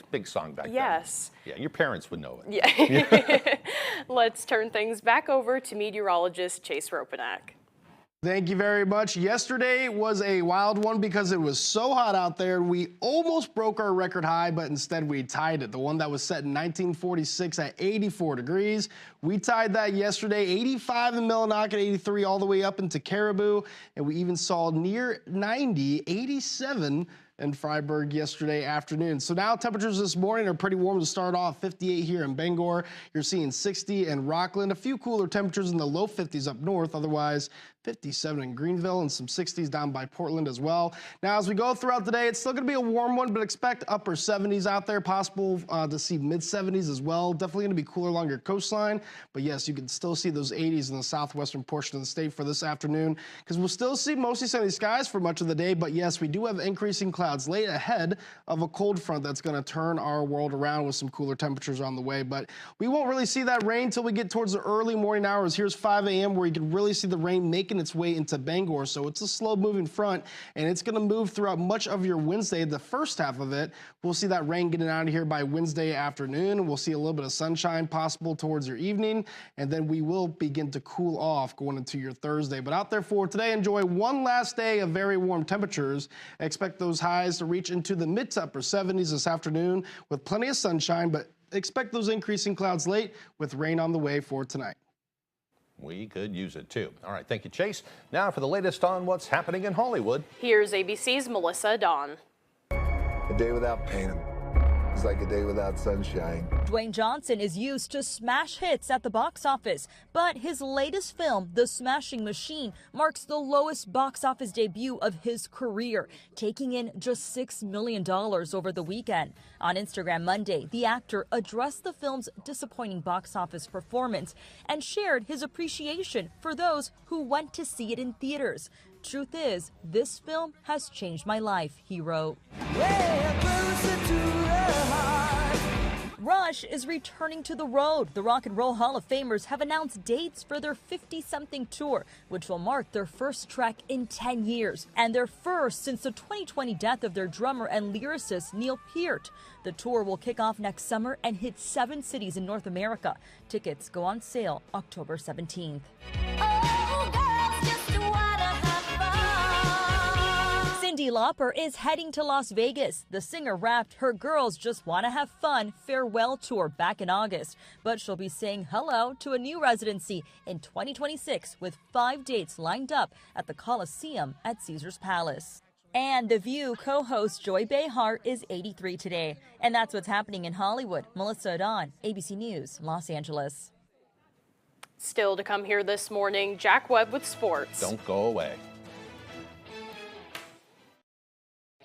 big song back then. Yes. Yeah, your parents would know it. Yeah. Let's turn things back over to meteorologist Chase Ropanak. Thank you very much. Yesterday was a wild one because it was so hot out there. We almost broke our record high, but instead we tied it. The one that was set in 1946 at 84 degrees. We tied that yesterday, 85 in Millinocket, 83 all the way up into Caribou. And we even saw near 90, 87 in Freiburg yesterday afternoon. So now temperatures this morning are pretty warm to start off. 58 here in Bangor. You're seeing 60 in Rockland. A few cooler temperatures in the low 50s up north. Otherwise, 57 in Greenville and some 60s down by Portland as well. Now, as we go throughout the day, it's still going to be a warm one, but expect upper 70s out there. Possible to see mid 70s as well. Definitely going to be cooler along your coastline. But yes, you can still see those 80s in the southwestern portion of the state for this afternoon because we'll still see mostly sunny skies for much of the day. But yes, we do have increasing clouds late ahead of a cold front that's going to turn our world around with some cooler temperatures on the way. But we won't really see that rain until we get towards the early morning hours. Here's 5 a.m. where you can really see the rain make making its way into Bangor, so it's a slow-moving front, and it's going to move throughout much of your Wednesday. The first half of it, we'll see that rain getting out of here by Wednesday afternoon. We'll see a little bit of sunshine possible towards your evening, and then we will begin to cool off going into your Thursday. But out there for today, enjoy one last day of very warm temperatures. Expect those highs to reach into the mid to upper 70s this afternoon with plenty of sunshine, but expect those increasing clouds late with rain on the way for tonight. We could use it too. All right, thank you, Chase. Now for the latest on what's happening in Hollywood. Here's ABC's Melissa Dawn. A day without pain is like a day without sunshine. Dwayne Johnson is used to smash hits at the box office, but his latest film, The Smashing Machine, marks the lowest box office debut of his career, taking in just $6 million over the weekend. On Instagram Monday, the actor addressed the film's disappointing box office performance and shared his appreciation for those who went to see it in theaters. Truth is, this film has changed my life, he wrote. Rush is returning to the road. The Rock and Roll Hall of Famers have announced dates for their 50-something tour, which will mark their first trek in 10 years, and their first since the 2020 death of their drummer and lyricist Neil Peart. The tour will kick off next summer and hit 7 cities in North America. Tickets go on sale October 17th. Cyndi Lauper is heading to Las Vegas. The singer wrapped her Girls Just Wanna Have Fun farewell tour back in August, but she'll be saying hello to a new residency in 2026 with 5 dates lined up at the Coliseum at Caesars Palace. And The View co-host Joy Behar is 83 today. And that's what's happening in Hollywood. Melissa Dawn, ABC News, Los Angeles. Still to come here this morning, Jack Webb with sports. Don't go away.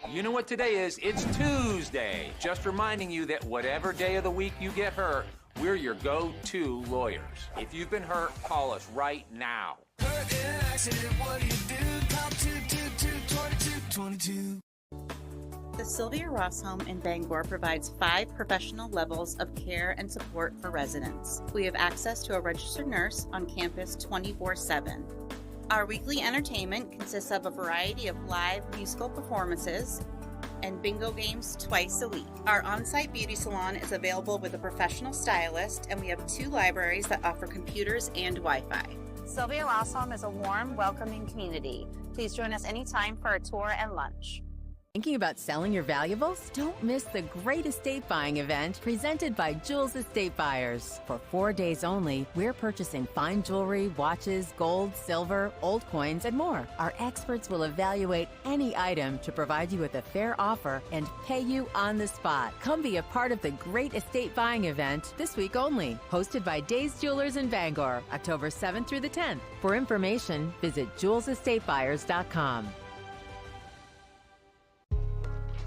You know what today is? It's Tuesday. Just reminding you that whatever day of the week you get hurt, we're your go-to lawyers. If you've been hurt, call us right now. Hurt in an accident, what do you do? Call 222-2222. The Sylvia Ross Home in Bangor provides 5 professional levels of care and support for residents. We have access to a registered nurse on campus 24/7. Our weekly entertainment consists of a variety of live musical performances and bingo games twice a week. Our on-site beauty salon is available with a professional stylist, and we have 2 libraries that offer computers and Wi-Fi. Sylvia Ross Home is a warm, welcoming community. Please join us anytime for a tour and lunch. Thinking about selling your valuables? Don't miss the great estate buying event presented by Jules Estate Buyers. For 4 days only, we're purchasing fine jewelry, watches, gold, silver, old coins, and more. Our experts will evaluate any item to provide you with a fair offer and pay you on the spot. Come be a part of the great estate buying event this week only. Hosted by Days Jewelers in Bangor, October 7th through the 10th. For information, visit JulesEstateBuyers.com.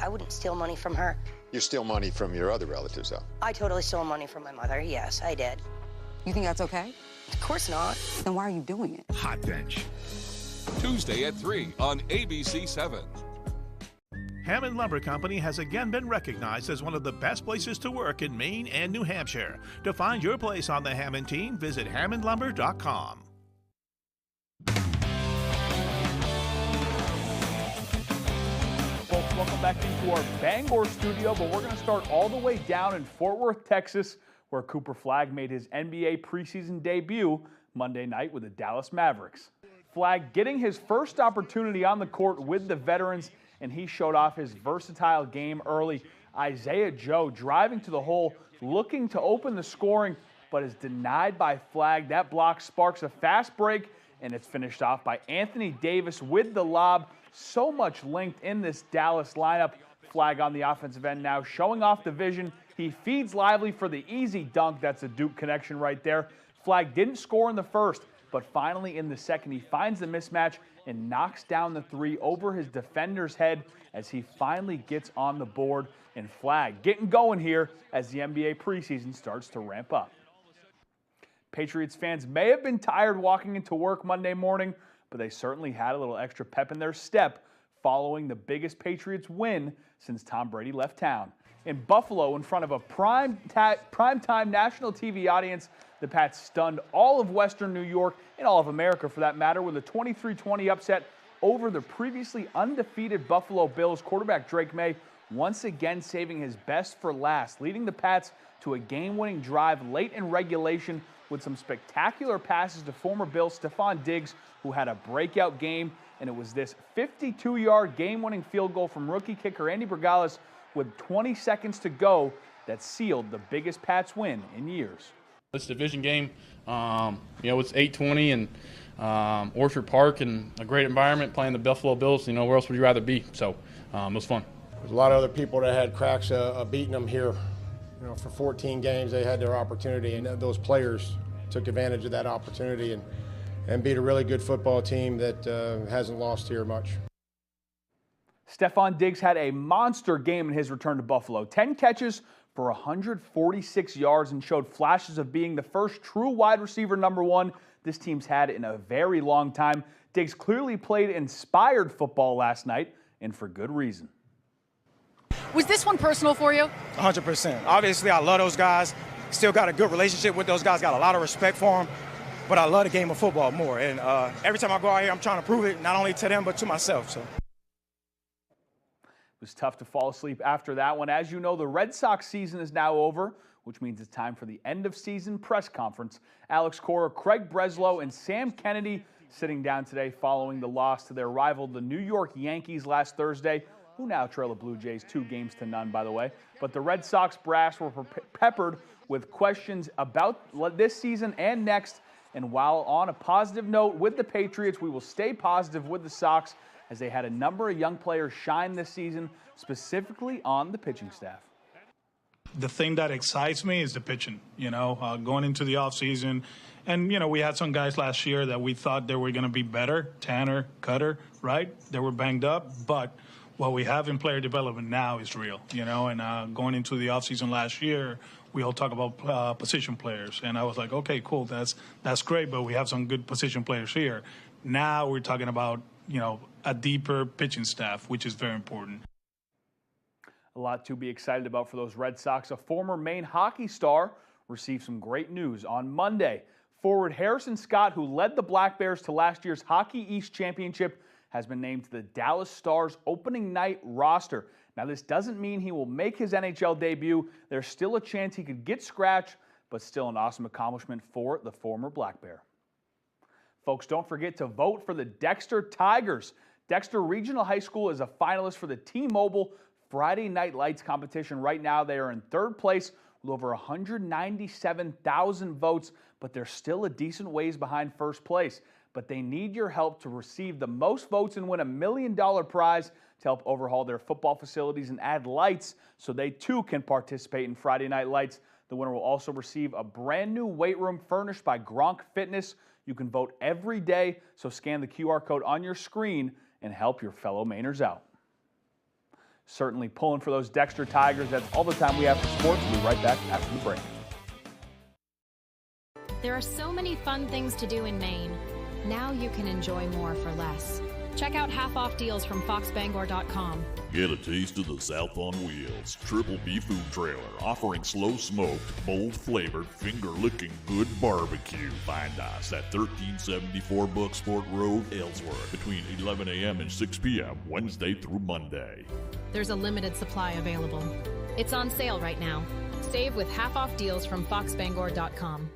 I wouldn't steal money from her. You steal money from your other relatives, though. I totally stole money from my mother. Yes, I did. You think that's okay? Of course not. Then why are you doing it? Hot Bench. Tuesday at 3 on ABC 7. Hammond Lumber Company has again been recognized as one of the best places to work in Maine and New Hampshire. To find your place on the Hammond team, visit hammondlumber.com. Folks, welcome back into our Bangor studio, but we're going to start all the way down in Fort Worth, Texas, where Cooper Flagg made his NBA preseason debut Monday night with the Dallas Mavericks. Flagg getting his first opportunity on the court with the veterans, and he showed off his versatile game early. Isaiah Joe driving to the hole, looking to open the scoring, but is denied by Flagg. That block sparks a fast break, and it's finished off by Anthony Davis with the lob. So much linked in this Dallas lineup. Flagg on the offensive end now, showing off the vision. He feeds Lively for the easy dunk. That's a Duke connection right there. Flagg didn't score in the first, but finally in the second, he finds the mismatch and knocks down the 3 over his defender's head as he finally gets on the board. And Flagg getting going here as the NBA preseason starts to ramp up. Patriots fans may have been tired walking into work Monday morning, but they certainly had a little extra pep in their step following the biggest Patriots win since Tom Brady left town. In Buffalo, in front of a primetime national TV audience, the Pats stunned all of Western New York and all of America, for that matter, with a 23-20 upset over the previously undefeated Buffalo Bills. Quarterback Drake May once again saving his best for last, leading the Pats to a game-winning drive late in regulation with some spectacular passes to former Bill Stefon Diggs, who had a breakout game. And it was this 52-yard game-winning field goal from rookie kicker Andy Bergalis with 20 seconds to go that sealed the biggest Pats win in years. It's a division game. It's 8:20 and Orchard Park and a great environment playing the Buffalo Bills. Where else would you rather be? So it was fun. There's a lot of other people that had cracks beating them here. For 14 games, they had their opportunity, and those players took advantage of that opportunity and beat a really good football team that hasn't lost here much. Stefon Diggs had a monster game in his return to Buffalo. 10 catches for 146 yards and showed flashes of being the first true wide receiver number one this team's had in a very long time. Diggs clearly played inspired football last night, and for good reason. Was this one personal for you? 100%. Obviously, I love those guys. Still got a good relationship with those guys. Got a lot of respect for them. But I love the game of football more. And every time I go out here, I'm trying to prove it, not only to them, but to myself. So. It was tough to fall asleep after that one. As you know, the Red Sox season is now over, which means it's time for the end-of-season press conference. Alex Cora, Craig Breslow, and Sam Kennedy sitting down today following the loss to their rival, the New York Yankees, last Thursday, who now trail the Blue Jays 2-0, by the way. But the Red Sox brass were peppered with questions about this season and next. And while on a positive note with the Patriots, we will stay positive with the Sox, as they had a number of young players shine this season, specifically on the pitching staff. The thing that excites me is the pitching, going into the offseason. And, we had some guys last year that we thought they were going to be better, Tanner, Cutter, right? They were banged up, but what we have in player development now is real, and going into the offseason last year, we all talk about position players. And I was like, okay, cool, that's great, but we have some good position players here. Now we're talking about, a deeper pitching staff, which is very important. A lot to be excited about for those Red Sox. A former Maine hockey star received some great news on Monday. Forward Harrison Scott, who led the Black Bears to last year's Hockey East Championship, has been named to the Dallas Stars opening night roster. Now, this doesn't mean he will make his NHL debut. There's still a chance he could get scratched, but still an awesome accomplishment for the former Black Bear. Folks, don't forget to vote for the Dexter Tigers. Dexter Regional High School is a finalist for the T-Mobile Friday Night Lights competition. Right now, they are in third place with over 197,000 votes, but they're still a decent ways behind first place. But they need your help to receive the most votes and win a $1 million prize to help overhaul their football facilities and add lights so they too can participate in Friday Night Lights. The winner will also receive a brand new weight room furnished by Gronk Fitness. You can vote every day, so scan the QR code on your screen and help your fellow Mainers out. Certainly pulling for those Dexter Tigers. That's all the time we have for sports. We'll be right back after the break. There are so many fun things to do in Maine. Now you can enjoy more for less. Check out half-off deals from foxbangor.com. Get a taste of the South on Wheels Triple B Food Trailer, offering slow-smoked, bold-flavored, finger-licking good barbecue. Find us at 1374 Bucksport Road, Ellsworth, between 11 a.m. and 6 p.m., Wednesday through Monday. There's a limited supply available. It's on sale right now. Save with half-off deals from foxbangor.com.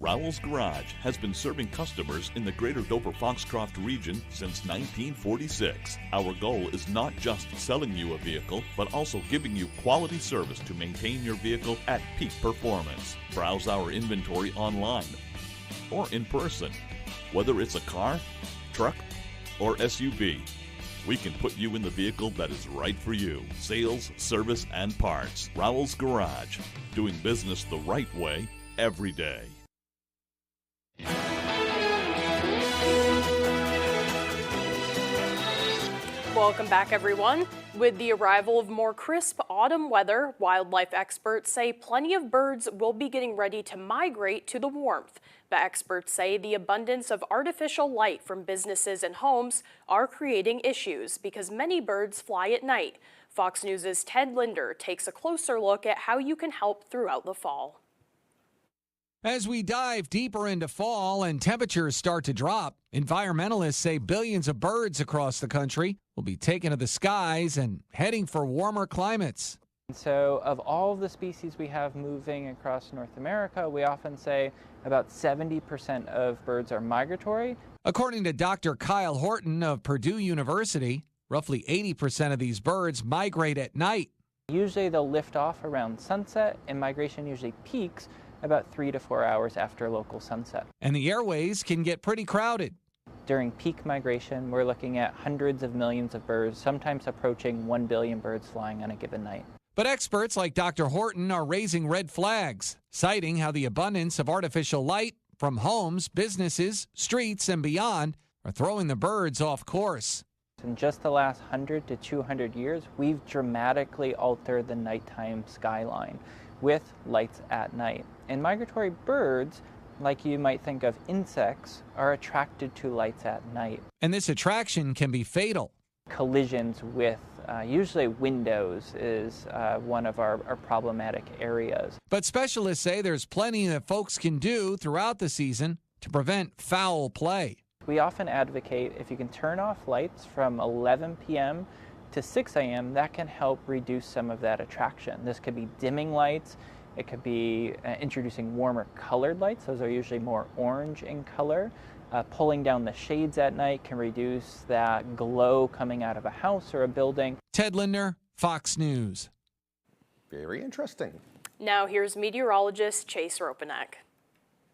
Rowell's Garage has been serving customers in the greater Dover-Foxcroft region since 1946. Our goal is not just selling you a vehicle, but also giving you quality service to maintain your vehicle at peak performance. Browse our inventory online or in person. Whether it's a car, truck, or SUV, We can put you in the vehicle that is right for you. Sales, service, and parts. Rowell's Garage. Doing business the right way every day. Welcome back, everyone. With the arrival of more crisp autumn weather, wildlife experts say plenty of birds will be getting ready to migrate to the warmth. But experts say the abundance of artificial light from businesses and homes are creating issues because many birds fly at night. Fox News' Ted Linder takes a closer look at how you can help throughout the fall. As we dive deeper into fall and temperatures start to drop, environmentalists say billions of birds across the country will be taken to the skies and heading for warmer climates. So of all of the species we have moving across North America, we often say about 70% of birds are migratory. According to Dr. Kyle Horton of Purdue University, roughly 80% of these birds migrate at night. Usually they'll lift off around sunset, and migration usually peaks about 3 to 4 hours after local sunset. And the airways can get pretty crowded. During peak migration, we're looking at hundreds of millions of birds, sometimes approaching 1 billion birds flying on a given night. But experts like Dr. Horton are raising red flags, citing how the abundance of artificial light from homes, businesses, streets, and beyond are throwing the birds off course. In just the last 100 to 200 years, we've dramatically altered the nighttime skyline with lights at night. And migratory birds, like you might think of insects, are attracted to lights at night. And this attraction can be fatal. Collisions with usually windows is one of our problematic areas. But specialists say there's plenty that folks can do throughout the season to prevent foul play. We often advocate if you can turn off lights from 11 p.m. to 6 a.m., that can help reduce some of that attraction. This could be dimming lights. It could be introducing warmer colored lights. Those are usually more orange in color. Pulling down the shades at night can reduce that glow coming out of a house or a building. Ted Linder, Fox News. Very interesting. Now here's meteorologist Chase Ropanek.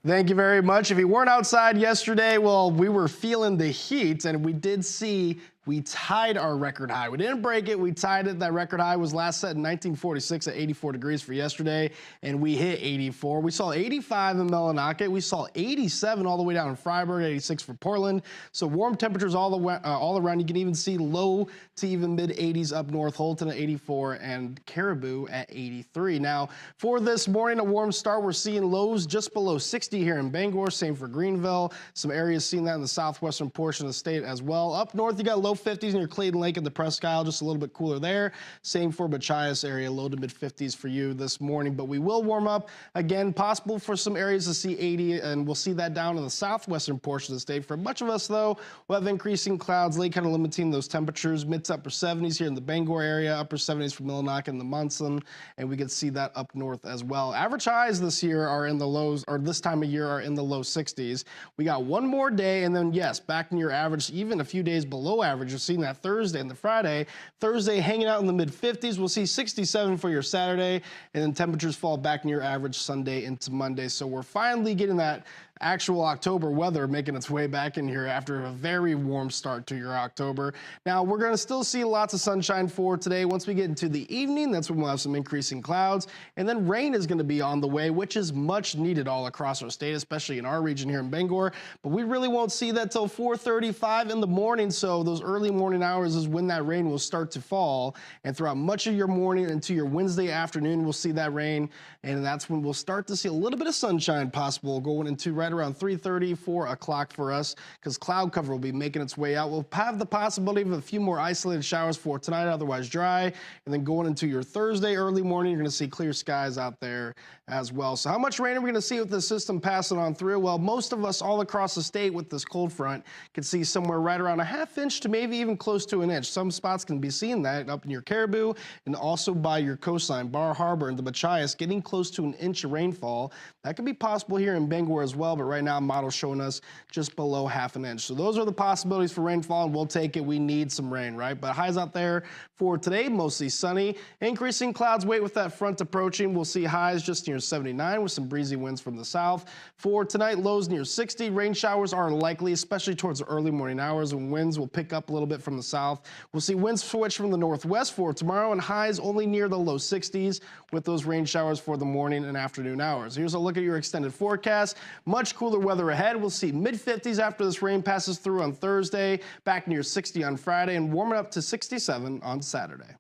Thank you very much. If you weren't outside yesterday, well, we were feeling the heat, and we did see we tied our record high. We didn't break it. We tied it. That record high was last set in 1946 at 84 degrees for yesterday, and we hit 84. We saw 85 in Millinocket. We saw 87 all the way down in Freiburg, 86 for Portland. So warm temperatures all around. You can even see low to even mid-80s up north. Holton at 84 and Caribou at 83. Now, for this morning, a warm start. We're seeing lows just below 60 here in Bangor. Same for Greenville. Some areas seeing that in the southwestern portion of the state as well. Up north, you got low 50s near Clayton Lake and the Presque Isle, just a little bit cooler there. Same for Machias area, low to mid 50s for you this morning. But we will warm up again, possible for some areas to see 80, and we'll see that down in the southwestern portion of the state. For much of us, though, we'll have increasing clouds, late kind of limiting those temperatures. Mid to upper 70s here in the Bangor area, upper 70s for Millinocket and the Munson, and we can see that up north as well. Average highs this year are in the lows, or this time of year are in the low 60s. We got one more day, and then yes, back near average, even a few days below average. You're seeing that Thursday and the Friday. Thursday hanging out in the mid 50s. We'll see 67 for your Saturday, and then temperatures fall back near average Sunday into Monday. So we're finally getting that actual October weather making its way back in here after a very warm start to your October. Now, we're going to still see lots of sunshine for today. Once we get into the evening, that's when we'll have some increasing clouds. And then rain is going to be on the way, which is much needed all across our state, especially in our region here in Bangor. But we really won't see that till 4:35 in the morning. So those early morning hours is when that rain will start to fall. And throughout much of your morning into your Wednesday afternoon, we'll see that rain. And that's when we'll start to see a little bit of sunshine possible going into right around 3:30, 4 o'clock for us, because cloud cover will be making its way out. We'll have the possibility of a few more isolated showers for tonight, otherwise dry. And then going into your Thursday early morning, you're going to see clear skies out there as well. So how much rain are we going to see with this system passing on through? Well, most of us all across the state with this cold front can see somewhere right around a ½ inch to maybe even close to an inch. Some spots can be seeing that up in your Caribou and also by your coastline, Bar Harbor and the Machias, getting close to an inch of rainfall. That could be possible here in Bangor as well. but right now model's showing us just below half an inch. So those are the possibilities for rainfall, and we'll take it. We need some rain, right? But highs out there for today, mostly sunny. Increasing clouds wait with that front approaching. We'll see highs just near 79 with some breezy winds from the south. For tonight, lows near 60. Rain showers are likely, especially towards the early morning hours, when winds will pick up a little bit from the south. We'll see winds switch from the northwest for tomorrow, and highs only near the low 60s with those rain showers for the morning and afternoon hours. Here's a look at your extended forecast. Much cooler weather ahead. We'll see mid-50s after this rain passes through on Thursday, back near 60 on Friday, and warming up to 67 on Saturday.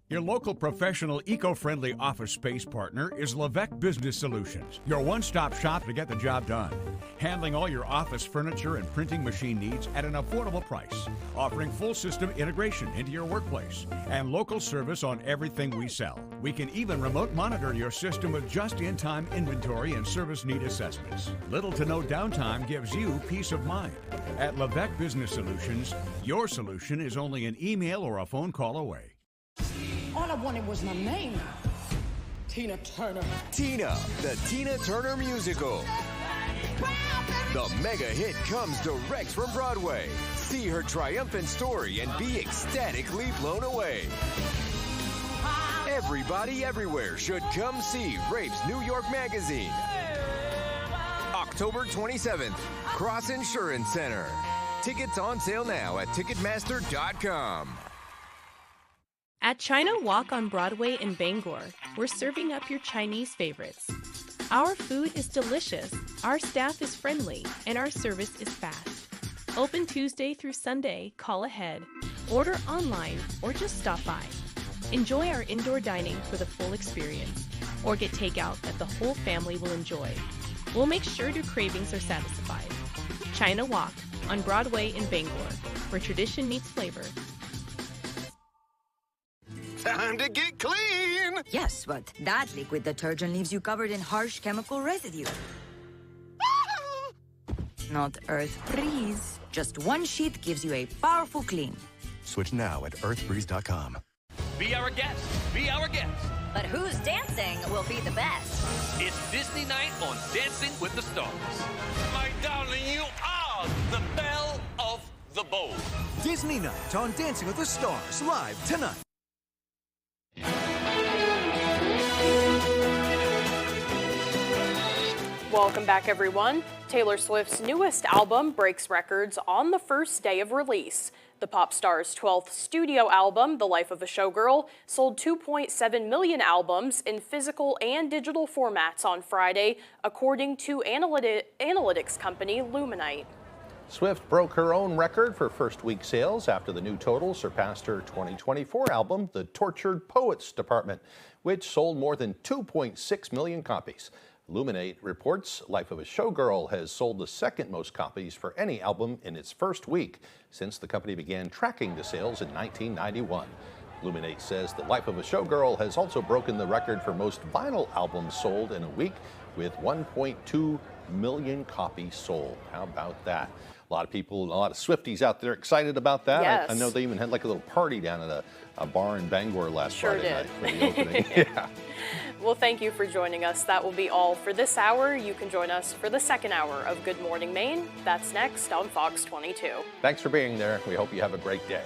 Your local professional eco-friendly office space partner is WVII Business Solutions, your one-stop shop to get the job done. Handling all your office furniture and printing machine needs at an affordable price. Offering full system integration into your workplace and local service on everything we sell. We can even remote monitor your system with just-in-time inventory and service need assessments. Little to no downtime gives you peace of mind. At WVII Business Solutions, your solution is only an email or a phone call away. All I wanted was my name. Tina Turner. Tina, the Tina Turner musical. The mega hit comes direct from Broadway. See her triumphant story and be ecstatically blown away. Everybody everywhere should come see Rape's New York Magazine. October 27th, Cross Insurance Center. Tickets on sale now at Ticketmaster.com. At China Wok on Broadway in Bangor, we're serving up your Chinese favorites. Our food is delicious, our staff is friendly, and our service is fast. Open Tuesday through Sunday, call ahead, order online, or just stop by. Enjoy our indoor dining for the full experience, or get takeout that the whole family will enjoy. We'll make sure your cravings are satisfied. China Wok on Broadway in Bangor, where tradition meets flavor. Time to get clean! Yes, but that liquid detergent leaves you covered in harsh chemical residue. Not Earth Breeze. Just one sheet gives you a powerful clean. Switch now at earthbreeze.com. Be our guest. Be our guest. But who's dancing will be the best. It's Disney night on Dancing with the Stars. My darling, you are the belle of the bowl. Disney night on Dancing with the Stars, live tonight. Welcome back, everyone. Taylor Swift's newest album breaks records on the first day of release. The pop star's 12th studio album, The Life of a Showgirl, sold 2.7 million albums in physical and digital formats on Friday, according to analytics company Luminite. Swift broke her own record for first week sales after the new total surpassed her 2024 album, The Tortured Poets Department, which sold more than 2.6 million copies. Luminate reports Life of a Showgirl has sold the second most copies for any album in its first week since the company began tracking the sales in 1991. Luminate says The Life of a Showgirl has also broken the record for most vinyl albums sold in a week with 1.2 million copies sold. How about that? A lot of people, a lot of Swifties out there excited about that. Yes. I know they even had like a little party down at a bar in Bangor last Friday night for the opening. Yeah. Well, thank you for joining us. That will be all for this hour. You can join us for the second hour of Good Morning Maine. That's next on Fox 22. Thanks for being there. We hope you have a great day.